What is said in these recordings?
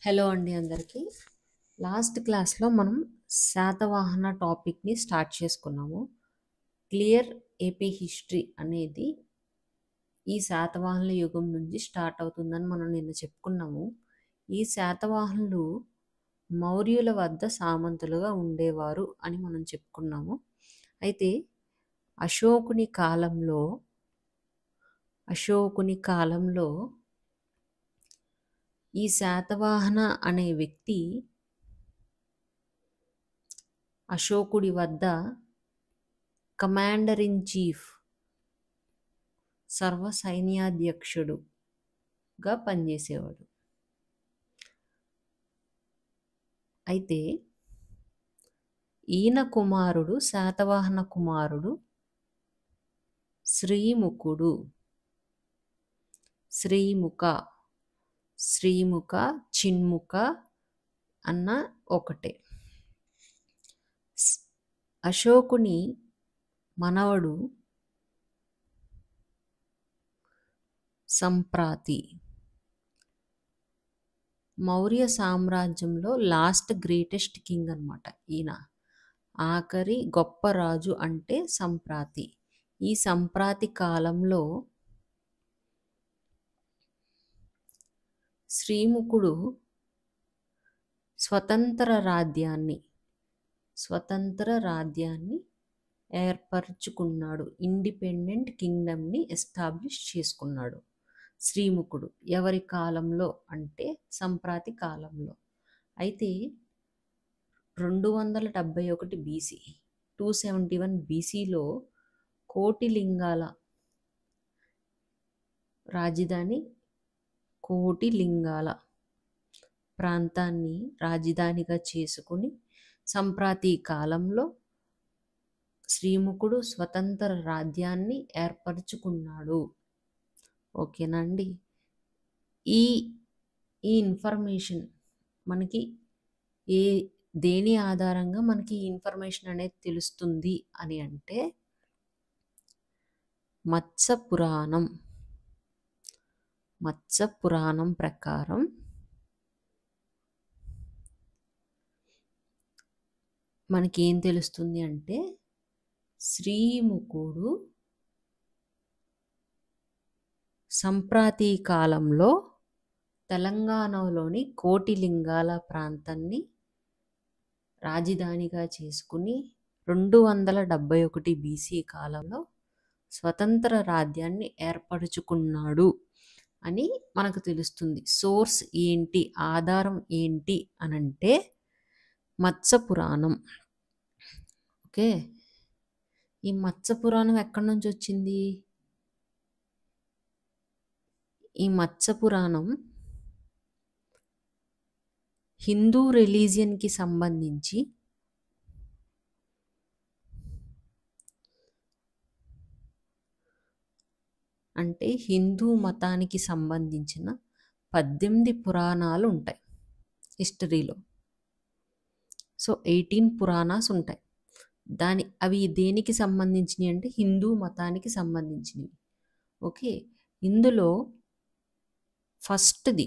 Hello అండి అందరికీ. Last క్లాస్‌లో మనం శాతవాహన టాపిక్‌ని స్టార్ట్ చేసుకున్నాము. క్లియర్ ఏపీ హిస్టరీ అనేది ఈ శాతవాహనుల యుగం నుంచి స్టార్ట్ అవుతుందని మనం నిన్న చెప్పుకున్నాము. ఈ శాతవాహనులు మౌర్యుల వద్ద సామంతులుగా ఉండేవారు అని మనం చెప్పుకున్నాము. అయితే అశోకుని కాలంలో ఈ శాతవాహన అనే వ్యక్తి అశోకుడి వద్ద కమాండర్ ఇన్ చీఫ్ సర్వ సైన్యాధ్యక్షుడుగా పనిచేసేవాడు. అయితే ఈయన కుమారుడు శాతవాహన కుమారుడు శ్రీముఖుడు. శ్రీముఖ చిన్ముఖ అన్న ఒకటే. అశోకుని మనవడు సంప్రాతి. మౌర్య సామ్రాజ్యంలో లాస్ట్ గ్రేటెస్ట్ కింగ్ అన్నమాట ఈయన. ఆఖరి గొప్ప రాజు అంటే సంప్రాతి. ఈ సంప్రాతి కాలంలో శ్రీముఖుడు స్వతంత్ర రాజ్యాన్ని ఏర్పరచుకున్నాడు. ఇండిపెండెంట్ కింగ్డమ్ని ఎస్టాబ్లిష్ చేసుకున్నాడు శ్రీముఖుడు. ఎవరి కాలంలో అంటే సంప్రాతి కాలంలో. అయితే 271 బీసీ 271 బీసీలో కోటిలింగాల రాజధాని కోటిలింగాల ప్రాంతాన్ని రాజధానిగా చేసుకుని సంప్రాతి కాలంలో శ్రీముఖుడు స్వతంత్ర రాజ్యాన్ని ఏర్పరచుకున్నాడు. ఓకేనా అండి? ఈ ఇన్ఫర్మేషన్ మనకి దేని ఆధారంగా మనకి ఈ ఇన్ఫర్మేషన్ అనేది తెలుస్తుంది అని అంటే మత్స్య పురాణం ప్రకారం మనకి ఏం తెలుస్తుంది అంటే శ్రీముఖుడు సంప్రాతి కాలంలో తెలంగాణలోని కోటిలింగాల ప్రాంతాన్ని రాజధానిగా చేసుకుని 271 బీసీ కాలంలో స్వతంత్ర రాజ్యాన్ని ఏర్పరచుకున్నాడు అని మనకు తెలుస్తుంది. సోర్స్ ఏంటి, ఆధారం ఏంటి అనంటే మత్స్య పురాణం. ఓకే, ఈ మత్స్య పురాణం ఎక్కడి నుంచి వచ్చింది? ఈ మత్స్య పురాణం హిందూ రిలీజియన్కి సంబంధించి అంటే హిందూ మతానికి సంబంధించిన 18 పురాణాలు ఉంటాయి హిస్టరీలో. సో 18 పురాణాస్ ఉంటాయి. అవి దేనికి సంబంధించినవి అంటే హిందూ మతానికి సంబంధించినవి. ఓకే, ఇందులో ఫస్ట్ది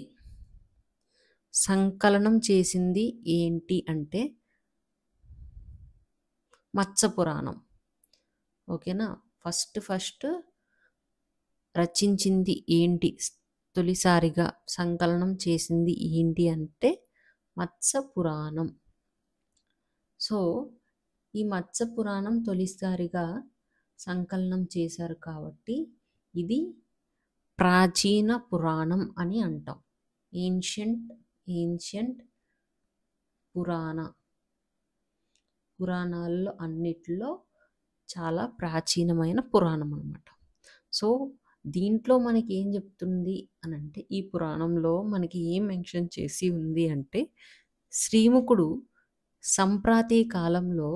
సంకలనం చేసింది ఏంటి అంటే మత్స్య పురాణం. ఓకేనా? ఫస్ట్ రచించింది ఏంటి, తొలిసారిగా సంకలనం చేసింది ఏంటి అంటే మత్స్య పురాణం. సో ఈ మత్స్య పురాణం తొలిసారిగా సంకలనం చేశారు కాబట్టి ఇది ప్రాచీన పురాణం అని అంటాం. ఏన్షియంట్ పురాణాల్లో అన్నిటిలో చాలా ప్రాచీనమైన పురాణం అన్నమాట. సో దీంట్లో మనకి ఏం చెప్తుంది అని అంటే, ఈ పురాణంలో మనకి ఏం మెన్షన్ చేసి ఉంది అంటే శ్రీముఖుడు సంప్రాతి కాలంలో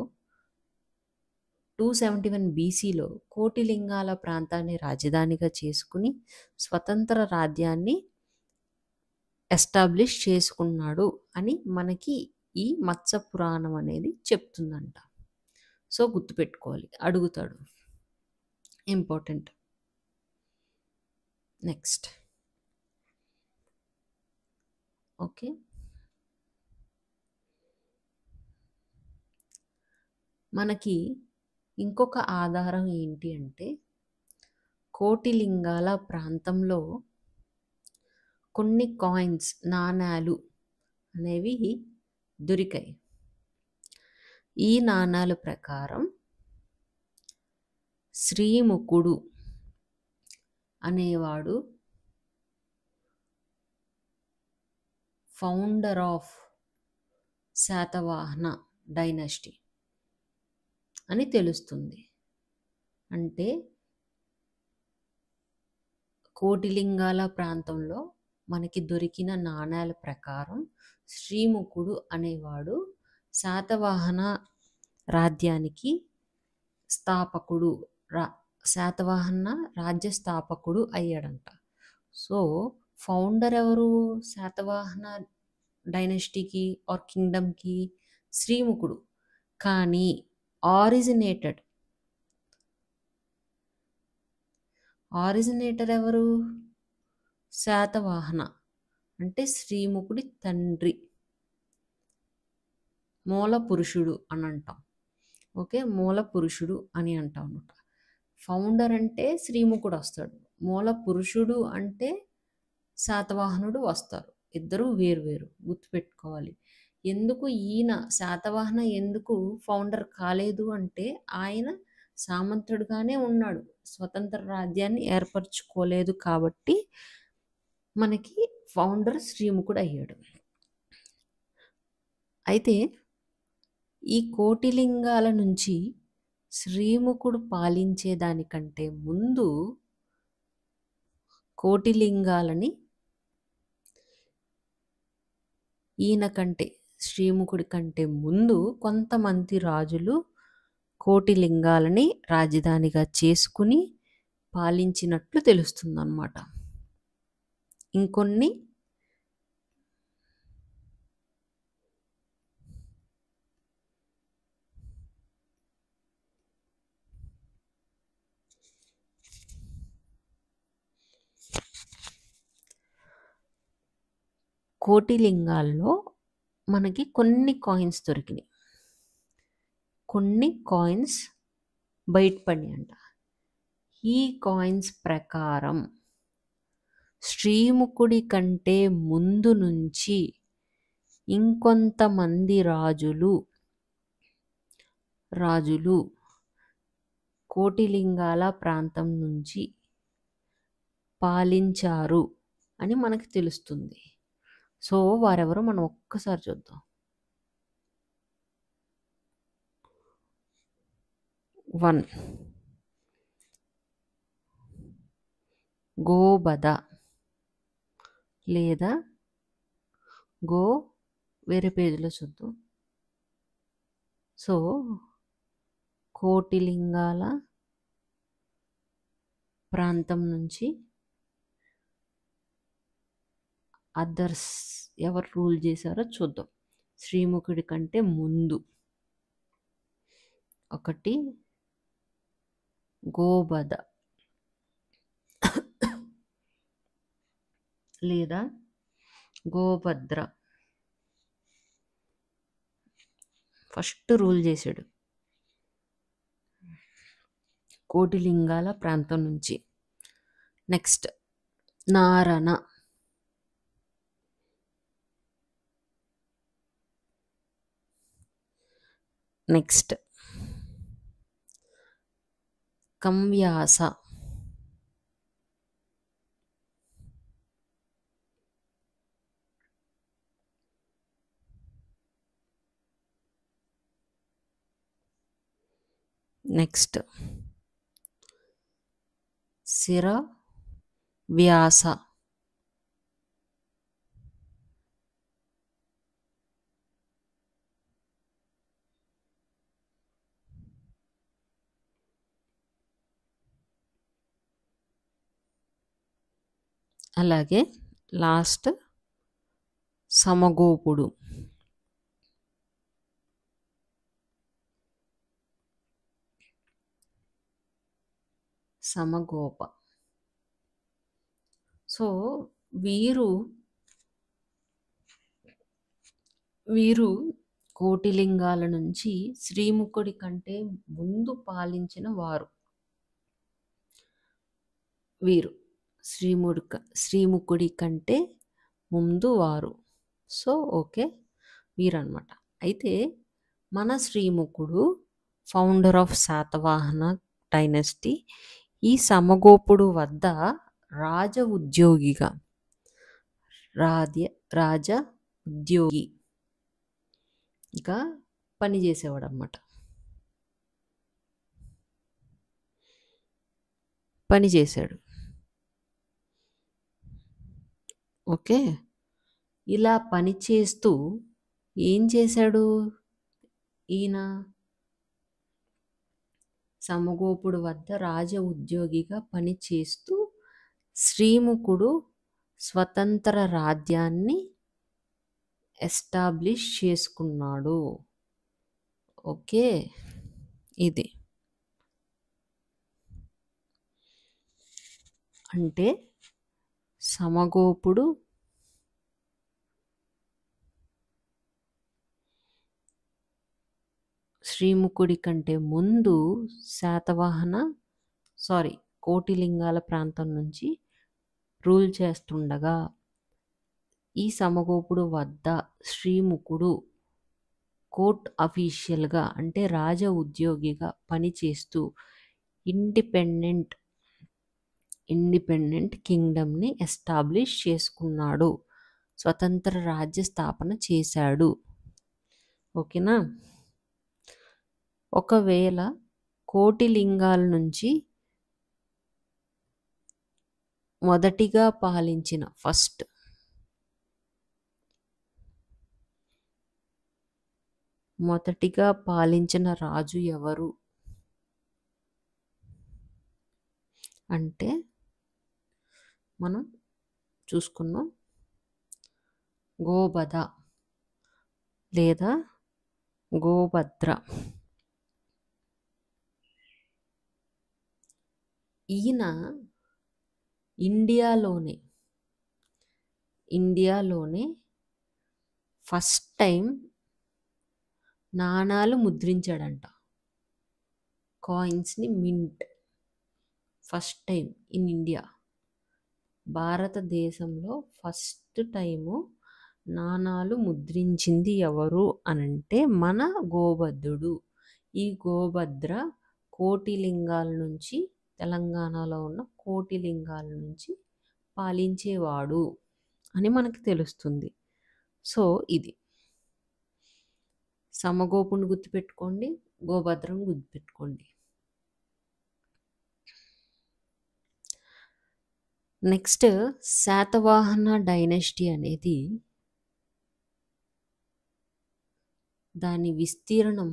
271 బీసీలో కోటిలింగాల ప్రాంతాన్ని రాజధానిగా చేసుకుని స్వతంత్ర రాజ్యాన్ని ఎస్టాబ్లిష్ చేసుకున్నాడు అని మనకి ఈ మత్స్య పురాణం అనేది చెప్తుందంట. సో గుర్తుపెట్టుకోవాలి, అడుగుతాడు. ఇంపార్టెంట్. నెక్స్ట్. ఓకే, మనకి ఇంకొక ఆధారం ఏంటి అంటే కోటిలింగాల ప్రాంతంలో కొన్ని కాయిన్స్ నాణాలు అనేవి దొరికాయి. ఈ నాణాల ప్రకారం శ్రీముకుడు అనేవాడు ఫౌండర్ ఆఫ్ శాతవాహన డైనస్టీ అని తెలుస్తుంది. అంటే కోటిలింగాల ప్రాంతంలో మనకి దొరికిన నాణాల ప్రకారం శ్రీముకుడు అనేవాడు శాతవాహన రాజ్యానికి స్థాపకుడు, శాతవాహన రాజ్య స్థాపకుడు అయ్యాడంట. సో ఫౌండర్ ఎవరు శాతవాహన డైనస్టీకి ఆర్ కింగ్డమ్కి? శ్రీముకుడు. కానీ ఆరిజినేటర్ ఎవరు? శాతవాహన, అంటే శ్రీముకుడి తండ్రి, మూల పురుషుడు అని అంటాం. ఓకే, మూల పురుషుడు అని అంటాం అనమాట. ఫౌండర్ అంటే శ్రీముకుడు వస్తాడు, మూల పురుషుడు అంటే శాతవాహనుడు వస్తారు. ఇద్దరు వేరు గుర్తుపెట్టుకోవాలి. ఎందుకు ఈయన శాతవాహన ఎందుకు ఫౌండర్ కాలేదు అంటే ఆయన సామంతుడుగానే ఉన్నాడు, స్వతంత్ర రాజ్యాన్ని ఏర్పరచుకోలేదు కాబట్టి మనకి ఫౌండర్ శ్రీముకుడు అయ్యాడు. అయితే ఈ కోటిలింగాల నుంచి శ్రీముకుడు పాలించేదానికంటే ముందు కోటిలింగాలని ఈయన కంటే, శ్రీముకుడి కంటే ముందు కొంతమంది రాజులు కోటిలింగాలని రాజధానిగా చేసుకుని పాలించినట్లు తెలుస్తుందన్నమాట. ఇంకొన్ని కోటిలింగాల్లో మనకి కొన్ని కాయిన్స్ దొరికినాయి, కొన్ని కాయిన్స్ బయటపడినాయంట. ఈ కాయిన్స్ ప్రకారం శ్రీముకుడి కంటే ముందు నుంచి ఇంకొంతమంది రాజులు కోటిలింగాల ప్రాంతం నుంచి పాలించారు అని మనకు తెలుస్తుంది. సో వారెవరో మనం ఒక్కసారి చూద్దాం. 1 గోబద లేదా వేరే పేజీలో చూద్దాం. సో కోటిలింగాల ప్రాంతం నుంచి అదర్స్ ఎవరు రూల్ చేశారో చూద్దాం. శ్రీముఖుడి కంటే ముందు 1 గోబద లేదా గోభద్ర ఫస్ట్ రూల్ చేశాడు కోటిలింగాల ప్రాంతం నుంచి. నెక్స్ట్ నారణ, నెక్స్ట్ కంవ్యాస, నెక్స్ట్ శిరవ్యాస, అలాగే లాస్ట్ సమగోపుడు. సమగోప. సో వీరు కోటిలింగాల నుంచి శ్రీముఖుడి కంటే ముందు పాలించిన వీరు శ్రీముఖుడి కంటే ముందు వారు. సో ఓకే, వీరన్నమాట. అయితే మన శ్రీముఖుడు ఫౌండర్ ఆఫ్ శాతవాహన డైనస్టీ. ఈ సమగోపుడు వద్ద రాజ ఉద్యోగిగా పనిచేసేవాడు అనమాట. పనిచేశాడు. ఓకే, ఇలా పనిచేస్తూ ఏం చేశాడు ఈయన? సమగోపుడు వద్ద రాజ ఉద్యోగిగా పనిచేస్తూ శ్రీముఖుడు స్వతంత్ర రాజ్యాన్ని ఎస్టాబ్లిష్ చేసుకున్నాడు. ఓకే, ఇది అంటే సమగోపుడు శ్రీముఖుడి కంటే ముందు కోటిలింగాల ప్రాంతం నుంచి రూల్ చేస్తుండగా ఈ సమగోపుడు వద్ద శ్రీముఖుడు కోర్ట్ అఫీషియల్గా అంటే రాజ ఉద్యోగిగా పనిచేస్తూ ఇండిపెండెంట్ కింగ్డమ్ని ఎస్టాబ్లిష్ చేసుకున్నాడు. స్వతంత్ర రాజ్య స్థాపన చేశాడు. ఓకేనా? ఒకవేళ కోటిలింగాల నుంచి మొదటిగా పాలించిన రాజు ఎవరు అంటే మనం చూసుకున్నాం, గోబద లేదా గోభద్ర. ఈయన ఇండియాలోనే ఫస్ట్ టైం నాణాలు ముద్రించాడంట. కాయిన్స్ని mint first time in India. భారతదేశంలో ఫస్ట్ టైము నాణాలు ముద్రించింది ఎవరు అనంటే మన గోభద్రుడు. ఈ గోభద్ర కోటిలింగాల నుంచి, తెలంగాణలో ఉన్న కోటిలింగాల నుంచి పాలించేవాడు అని మనకు తెలుస్తుంది. సో ఇది సమగోపుని గుర్తుపెట్టుకోండి, గోభద్రను గుర్తుపెట్టుకోండి. నెక్స్ట్ శాతవాహన డైనస్టీ అనేది దాని విస్తీర్ణం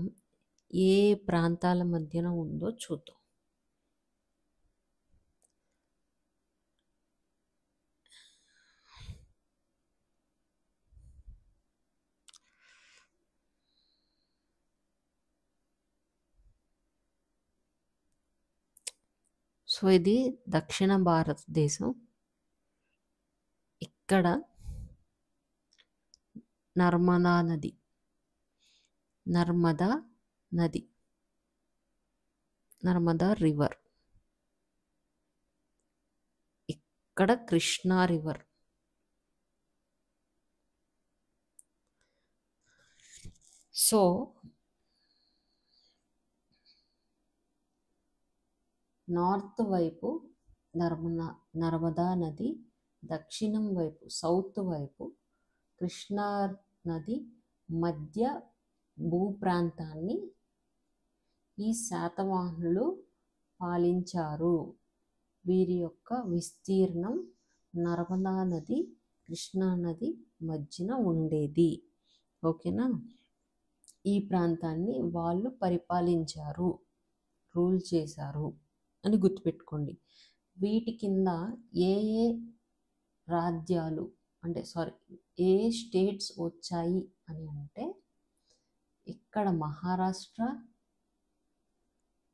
ఏ ప్రాంతాల మధ్యన ఉందో చూద్దాం. సో ఇది దక్షిణ భారతదేశం. ఇక్కడ నర్మదా రివర్, ఇక్కడ కృష్ణా రివర్. సో నార్త్ వైపు నర్మదా నది, దక్షిణం వైపు సౌత్ వైపు కృష్ణా నది మధ్య భూప్రాంతాన్ని ఈ శాతవాహనులు పాలించారు. వీరి యొక్క విస్తీర్ణం నర్మదా నది, కృష్ణా నది మధ్యన ఉండేది. ఓకేనా? ఈ ప్రాంతాన్ని వాళ్ళు పరిపాలించారు, రూల్ చేశారు అని గుర్తుపెట్టుకోండి. వీటి కింద ఏ రాజ్యాలు ఏ స్టేట్స్ వచ్చాయి అని అంటే ఇక్కడ మహారాష్ట్ర,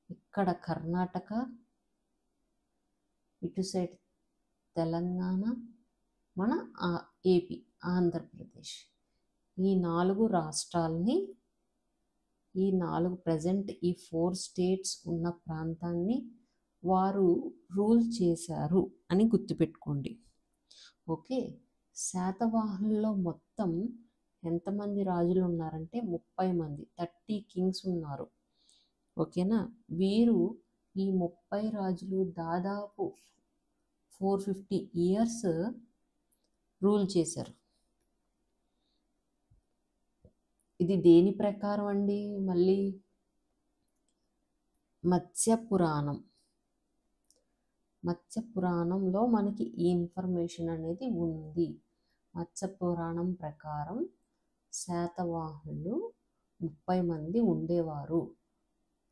ఇక్కడ కర్ణాటక, ఇటు సైడ్ తెలంగాణ, మన ఏపీ ఆంధ్రప్రదేశ్. ఈ 4 రాష్ట్రాలని ఈ 4 ప్రెజెంట్ ఈ 4 స్టేట్స్ ఉన్న ప్రాంతాన్ని వారు రూల్ చేశారు అని గుర్తుపెట్టుకోండి. ఓకే. శాతవాహనుల్లో మొత్తం ఎంతమంది రాజులు ఉన్నారంటే 30 మంది, 30 కింగ్స్ ఉన్నారు. ఓకేనా. వీరు ఈ 30 రాజులు దాదాపు 450 ఇయర్స్ రూల్ చేశారు. ఇది దేని ప్రకారం అండి? మళ్ళీ మత్స్య పురాణం. మత్స్య పురాణంలో మనకి ఈ ఇన్ఫర్మేషన్ అనేది ఉంది. మత్స్య పురాణం ప్రకారం శాతవాహనులు 30 మంది ఉండేవారు.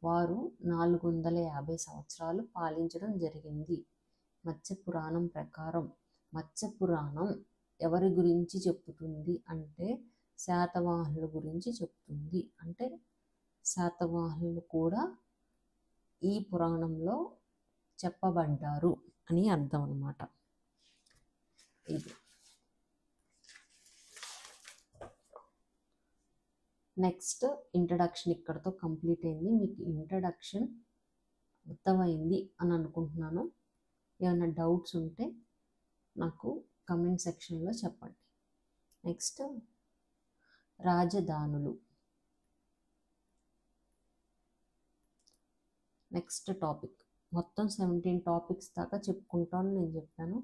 వారు 450 సంవత్సరాలు పాలించడం జరిగింది. మత్స్య పురాణం ప్రకారం. మత్స్య పురాణం ఎవరి గురించి చెప్తుంది అంటే శాతవాహనుల గురించి చెప్తుంది. అంటే శాతవాహనులు కూడా ఈ పురాణంలో చెప్పబడ్డారు అని అర్థం అన్నమాట. ఇది నెక్స్ట్ ఇంట్రడక్షన్ ఇక్కడతో కంప్లీట్ అయింది. మీకు ఇంట్రడక్షన్ అర్థమైంది అని అనుకుంటున్నాను. ఏమైనా డౌట్స్ ఉంటే నాకు కమెంట్ సెక్షన్లో చెప్పండి. నెక్స్ట్ రాజధానులు. Next topic. మొత్తం 17 టాపిక్స్ దాకా చెప్పుకుంటాను నేను చెప్పాను.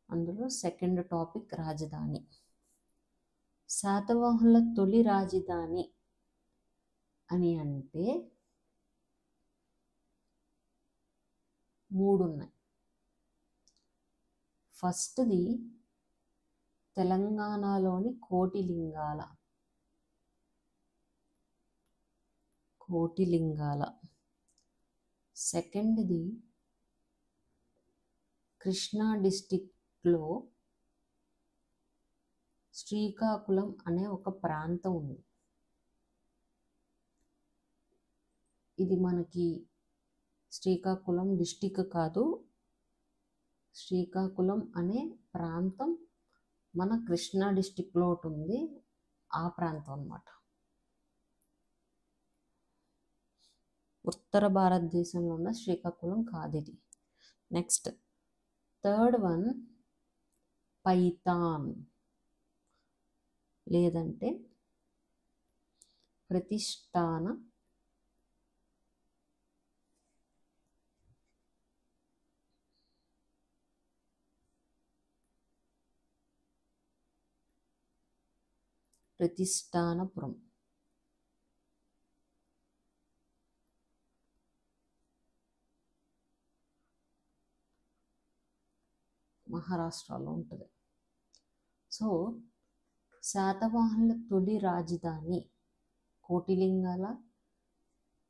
అందులో సెకండ్ టాపిక్ రాజధాని. శాతవాహనుల తొలి రాజధాని అని అంటే 3 ఉన్నాయి. ఫస్ట్ది తెలంగాణలోని కోటిలింగాల. సెకండ్ది కృష్ణా డిస్టిక్లో శ్రీకాకుళం అనే ఒక ప్రాంతం ఉంది. ఇది మనకి శ్రీకాకుళం డిస్టిక్ కాదు, శ్రీకాకుళం అనే ప్రాంతం మన కృష్ణా డిస్టిక్లో ఉంది. ఆ ప్రాంతం అన్నమాట. ఉత్తర భారతదేశంలో ఉన్న శ్రీకాకుళం కాదు ఇది. నెక్స్ట్ థర్డ్ వన్ పైతాన్ లేదంటే ప్రతిష్టానపురం. మహారాష్ట్రలో ఉంటుంది. సో శాతవాహనుల తొలి రాజధాని కోటిలింగాల,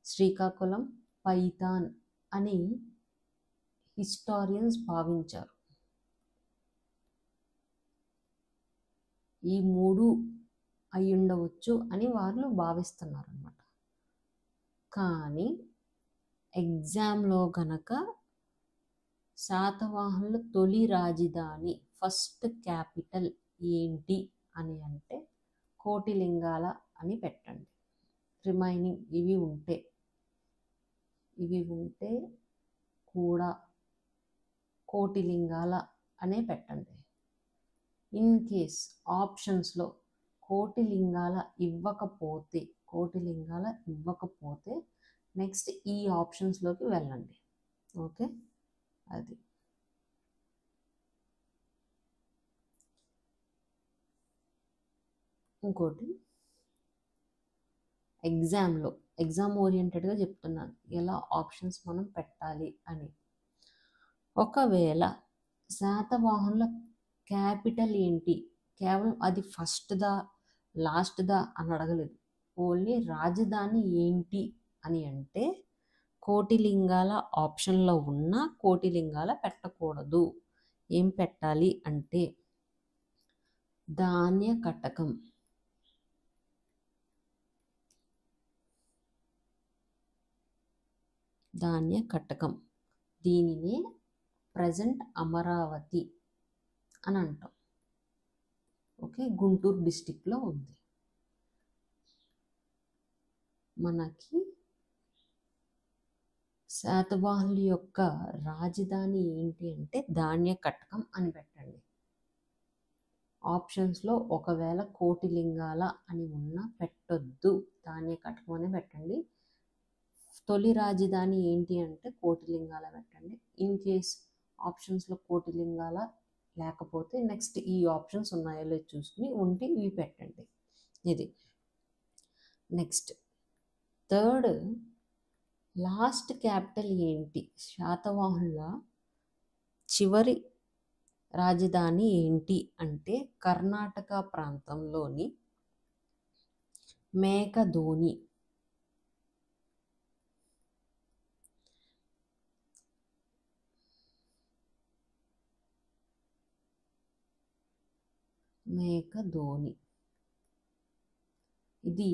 శ్రీకాకుళం, పైతాన్ అని హిస్టారియన్స్ భావించారు. ఈ 3 అయి ఉండవచ్చు అని వాళ్ళు భావిస్తున్నారు అన్నమాట. కానీ ఎగ్జామ్లో గనక శాతవాహనుల తొలి రాజధాని ఫస్ట్ క్యాపిటల్ ఏంటి అని అంటే కోటిలింగాల అని పెట్టండి. రిమైనింగ్ ఇవి ఉంటే కూడా కోటిలింగాల అనే పెట్టండి. ఇన్ కేస్ ఆప్షన్స్లో కోటిలింగాల ఇవ్వకపోతే నెక్స్ట్ ఈ ఆప్షన్స్లోకి వెళ్ళండి. ఓకే, అది ఇంకోటి. ఎగ్జామ్ ఓరియంటెడ్గా చెప్తున్నాను ఎలా ఆప్షన్స్ మనం పెట్టాలి అని. ఒకవేళ శాతవాహనుల క్యాపిటల్ ఏంటి, కేవలం అది ఫస్ట్దా లాస్ట్దా అని అడగలేదు, ఓన్లీ రాజధాని ఏంటి అని అంటే కోటిలింగాల ఆప్షన్లో ఉన్న కోటిలింగాల పెట్టకూడదు. ఏం పెట్టాలి అంటే ధాన్య కటకం. దీనినే ప్రజెంట్ అమరావతి అని అంటాం. ఓకే, గుంటూరు డిస్టిక్లో ఉంది. మనకి శాతవాహనుల యొక్క రాజధాని ఏంటి అంటే ధాన్యకటకం అని పెట్టండి. ఆప్షన్స్లో ఒకవేళ కోటిలింగాల అని ఉన్నా పెట్టొద్దు, ధాన్యకటకం అనే పెట్టండి. తొలి రాజధాని ఏంటి అంటే కోటిలింగాల పెట్టండి. ఇన్ కేస్ ఆప్షన్స్లో కోటిలింగాల లేకపోతే నెక్స్ట్ ఈ ఆప్షన్స్ ఉన్నాయో లేదో చూసుకుని ఉంటే ఇవి పెట్టండి. ఇది నెక్స్ట్ థర్డ్ లాస్ట్ క్యాపిటల్ ఏంటి? శాతవాహనుల చివరి రాజధాని ఏంటి అంటే కర్ణాటక ప్రాంతంలోని మేకధోని. మేకధోని ఇది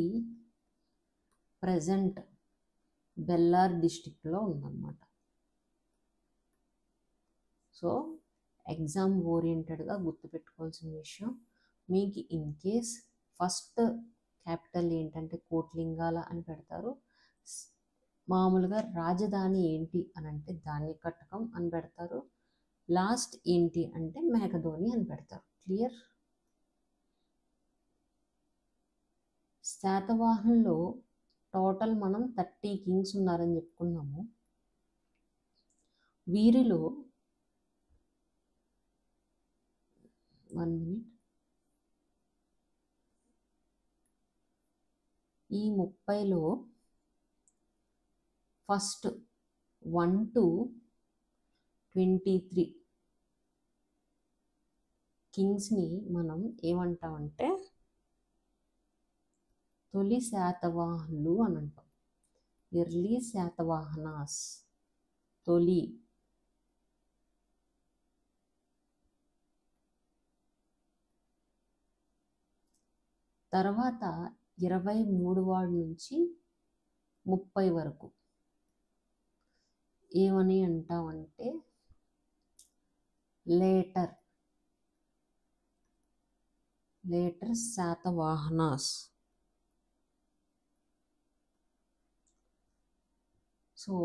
ప్రజెంట్ బెల్లార్ డిస్టిక్లో ఉందన్నమాట. సో ఎగ్జామ్ ఓరియంటెడ్గా గుర్తుపెట్టుకోవాల్సిన విషయం, మీకు ఇన్ కేస్ ఫస్ట్ క్యాపిటల్ ఏంటంటే కోట్లింగాల అని పెడతారు. మామూలుగా రాజధాని ఏంటి అని అంటే ధాన్యకటకం అని పెడతారు. లాస్ట్ ఏంటి అంటే మేకధోని అని పెడతారు. క్లియర్? శాతవాహనులో టోటల్ మనం 30 కింగ్స్ ఉన్నారని చెప్పుకున్నాము. వీరిలో 1 మినిట్, ఈ 30లో ఫస్ట్ 1 to 23 కింగ్స్ని మనం ఏమంటామంటే తొలి శాతవాహనులు అని అంటాం. ఎర్లీ శాతవాహనాస్, తొలి. తర్వాత 23 నుంచి 30 వరకు ఏమని అంటామంటే లేటర్ శాతవాహనాస్. సో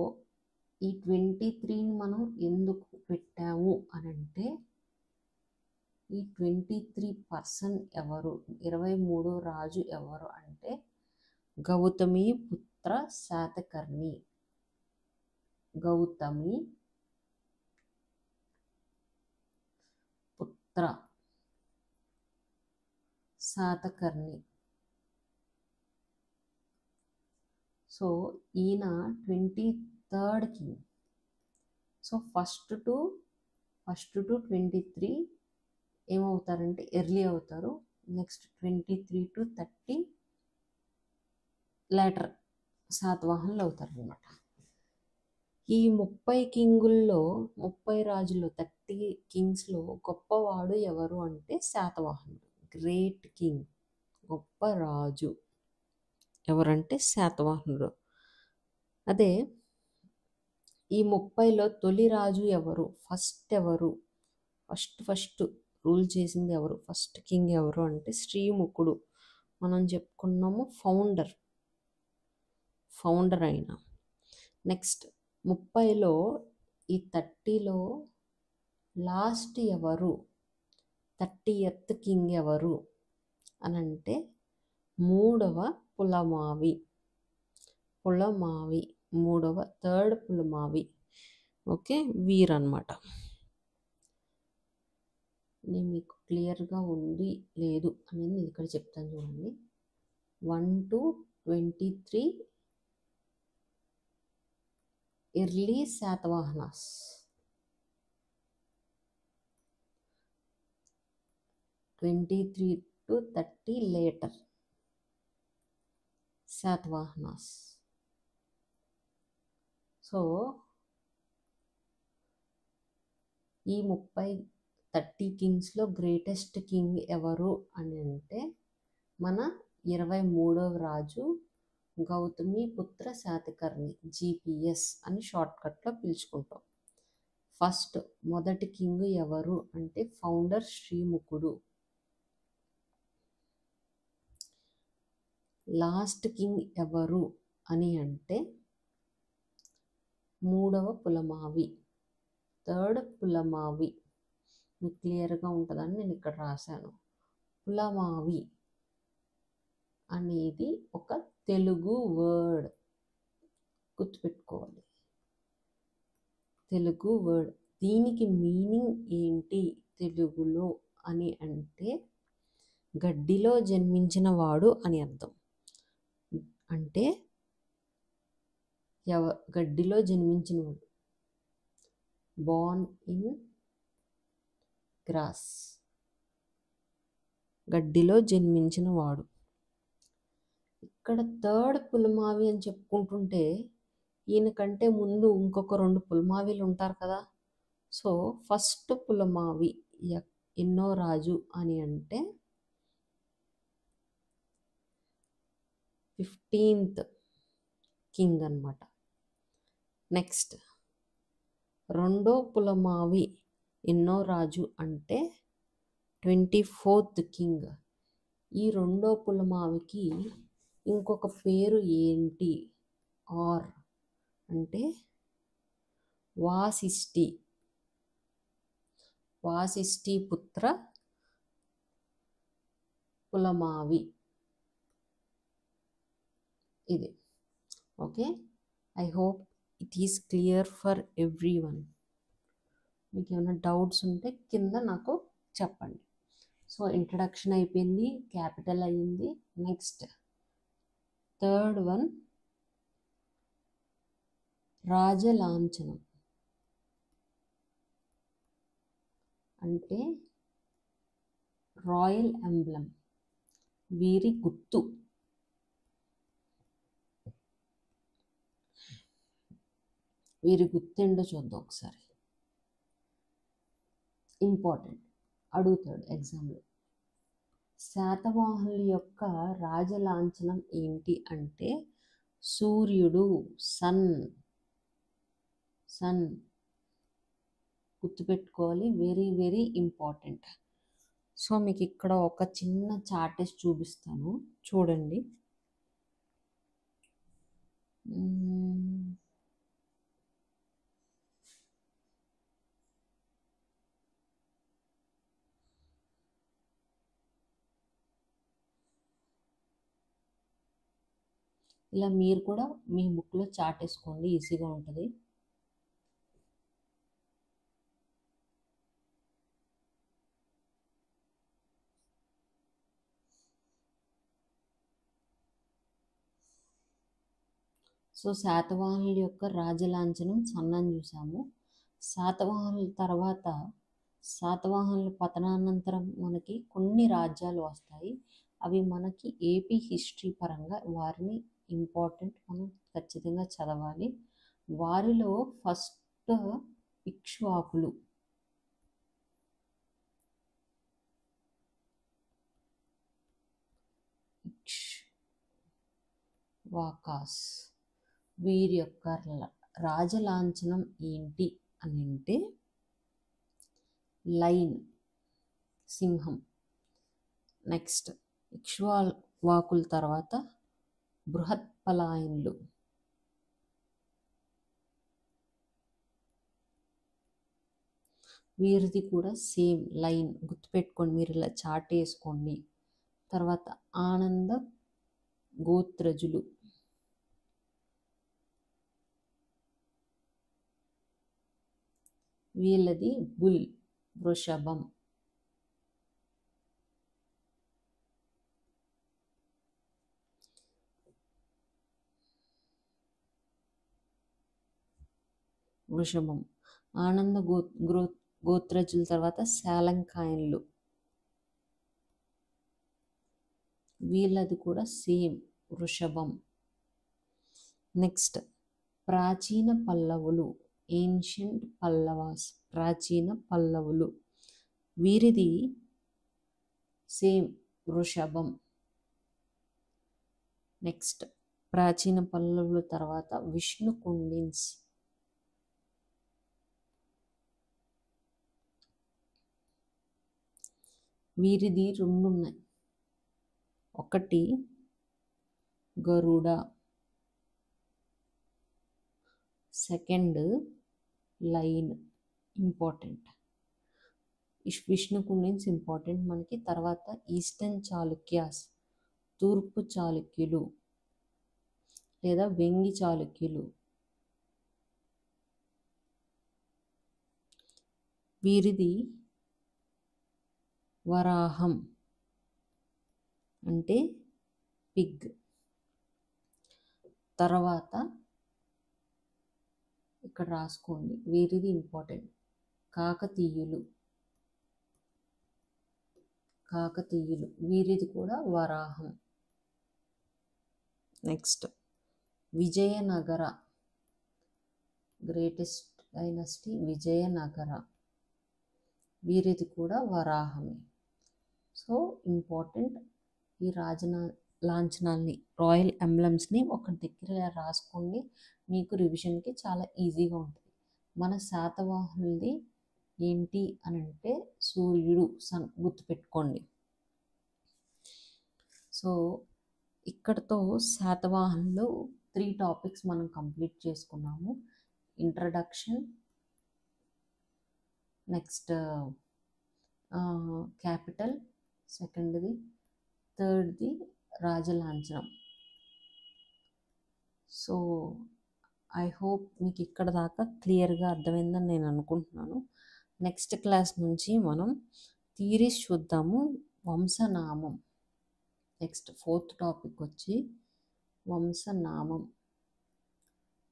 ఈ 23ని మనం ఎందుకు పెట్టాము అని అంటే ఈ 23 ఎవరు, 23 రాజు ఎవరు అంటే గౌతమి పుత్ర శాతకర్ణి. గౌతమి పుత్ర శాతకర్ణి. సో ఈయన 23rd king. So first to 23 ఏమవుతారంటే ఎర్లీ అవుతారు. నెక్స్ట్ 23 to 30 లేటర్ శాతవాహనులు అవుతారు అన్నమాట. ఈ 30 కింగుల్లో 30 రాజుల్లో 30 కింగ్స్లో గొప్పవాడు ఎవరు అంటే శాతవాహనుడు. గ్రేట్ కింగ్, గొప్ప రాజు ఎవరంటే శాతవాహనుడు. అదే ఈ 30లో తొలి రాజు ఎవరు, ఫస్ట్ రూల్ చేసింది ఎవరు, ఫస్ట్ కింగ్ ఎవరు అంటే శ్రీముఖుడు. మనం చెప్పుకున్నాము ఫౌండర్ అయిన. నెక్స్ట్ 30లో ఈ 30లో లాస్ట్ ఎవరు, 30th కింగ్ ఎవరు అని అంటే మూడవ పులమావి. థర్డ్ పులమావి. ఓకే, వీరన్నమాట. నేను మీకు క్లియర్గా ఉంది లేదు అనేది నేను ఇక్కడ చెప్తాను చూడండి. 1 to 23 early Satavahanas, 23 to 30 later Satavahanas. So ఈ 30 కింగ్స్లో గ్రేటెస్ట్ కింగ్ ఎవరు అని అంటే మన 23వ రాజు గౌతమి పుత్ర శాతకర్ణి, GPS అని షార్ట్కట్లో పిలుచుకుంటాం. ఫస్ట్ మొదటి కింగ్ ఎవరు అంటే ఫౌండర్ శ్రీముఖుడు. లాస్ట్ కింగ్ ఎవరు అని అంటే మూడవ పులమావి, థర్డ్ పులమావి. మీకు క్లియర్గా ఉంటుందని నేను ఇక్కడ రాశాను. పులమావి అనేది ఒక తెలుగు వర్డ్, గుర్తుపెట్టుకోవాలి. తెలుగు వర్డ్. దీనికి మీనింగ్ ఏంటి తెలుగులో అని అంటే గడ్డిలో జన్మించిన వాడు అని అర్థం. అంటే గడ్డిలో జన్మించిన వాడు, బోర్న్ ఇన్ గ్రాస్, గడ్డిలో జన్మించిన వాడు. ఇక్కడ థర్డ్ పులమావి అని చెప్పుకుంటుంటే ఈయనకంటే ముందు ఇంకొక 2 పులమావిలు ఉంటారు కదా. సో ఫస్ట్ పులమావి ఎన్నో రాజు అని అంటే 15th కింగ్ అన్నమాట. నెక్స్ట్ రెండో పులమావి ఎన్నో రాజు అంటే 24th కింగ్. ఈ రెండో పులమావికి ఇంకొక పేరు ఏంటి ఆర్ అంటే వాసిష్ఠి, వాసిష్ఠి పుత్ర పులమావి. ఇది okay. I hope it is clear for every one. మీకు ఏమైనా డౌట్స్ ఉంటే కింద నాకు చెప్పండి. సో ఇంట్రడక్షన్ అయిపోయింది, క్యాపిటల్ అయ్యింది. నెక్స్ట్ థర్డ్ వన్ రాజలాంఛనం అంటే రాయల్ ఎంబ్లమ్, వీరి గుర్తు. వీరి గుర్తు ఏంటో చూద్దాం ఒకసారి. ఇంపార్టెంట్, అడుగుతాడు ఎగ్జామ్లో. శాతవాహనుల యొక్క రాజలాంఛనం ఏంటి అంటే సూర్యుడు, సన్. సన్ గుర్తుపెట్టుకోవాలి, వెరీ వెరీ ఇంపార్టెంట్. సో మీకు ఇక్కడ ఒక చిన్న చార్ట్ చూపిస్తాను, చూడండి. ఇలా మీరు కూడా మీ బుక్లో చార్ట్ వేసుకోండి, ఈజీగా ఉంటుంది. సో శాతవాహనుల యొక్క రాజలాంఛనం సన్నని చూసాము. శాతవాహనుల తర్వాత శాతవాహనుల పతనానంతరం మనకి కొన్ని రాజ్యాలు వస్తాయి. అవి మనకి ఏపీ హిస్టరీ పరంగా వారిని ఇంపార్టెంట్, మనం ఖచ్చితంగా చదవాలి. వారిలో ఫస్ట్ ఇక్ష్వాకులు. ఇక్ష్వాకాస్, వీరి యొక్క రాజలాంఛనం ఏంటి అని అంటే లైన్, సింహం. నెక్స్ట్ ఇక్ష్వాకుల తర్వాత బృహత్పలాయనులు. వీరిది కూడా సేమ్ లైన్, గుర్తుపెట్టుకోండి, మీరు ఇలా చార్ట్ వేసుకోండి. తర్వాత ఆనంద గోత్రజులు. వీళ్ళది బుల్, వృషభం. వృషభం. ఆనంద గోత్రజుల తర్వాత శాలంకాయన్లు. వీళ్ళది కూడా సేమ్ వృషభం. నెక్స్ట్ ప్రాచీన పల్లవులు, ఏన్షియంట్ పల్లవాస్, ప్రాచీన పల్లవులు. వీరిది సేమ్ వృషభం. నెక్స్ట్ ప్రాచీన పల్లవుల తర్వాత విష్ణు కుండిన్స్. వీరిది 2 ఉన్నాయి, 1 గరుడ, సెకండ్ లైన్ ఇంపార్టెంట్. విష్ణుకుండి ఇంపార్టెంట్ మనకి. తర్వాత ఈస్టర్న్ చాళుక్యాస్, తూర్పు చాళుక్యులు లేదా వెంగి చాళుక్యులు, వీరిది వరాహం అంటే పిగ్. తర్వాత ఇక్కడ రాసుకోండి, వీరిది ఇంపార్టెంట్ కాకతీయులు. వీరిది కూడా వరాహం. Next Vijayanagara, greatest dynasty Vijayanagara, వీరిది కూడా వరాహమే. సో ఇంపార్టెంట్ ఈ లాంఛనాల్ని, రాయల్ ఎంబ్లమ్స్ని ఒక దగ్గర రాసుకోండి, మీకు రివిజన్కి చాలా ఈజీగా ఉంటుంది. మన శాతవాహనులది ఏంటి అని అంటే సూర్యుడు, సన్ గుర్తుపెట్టుకోండి. సో ఇక్కడతో శాతవాహనులు 3 టాపిక్స్ మనం కంప్లీట్ చేసుకున్నాము. ఇంట్రడక్షన్, నెక్స్ట్ క్యాపిటల్, సెకండ్ది, థర్డ్ది రాజలాంఛనం. సో ఐ హోప్ మీకు ఇక్కడ దాకా క్లియర్గా అర్థమైందని నేను అనుకుంటున్నాను. నెక్స్ట్ క్లాస్ నుంచి మనం థియరీస్ చూద్దాము. వంశనామం నెక్స్ట్ 4th టాపిక్ వచ్చి వంశనామం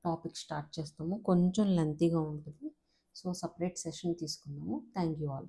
టాపిక్ స్టార్ట్ చేస్తాము. కొంచెం లెంతీగా ఉంటుంది, సో సపరేట్ సెషన్ తీసుకున్నాము. Thank you all.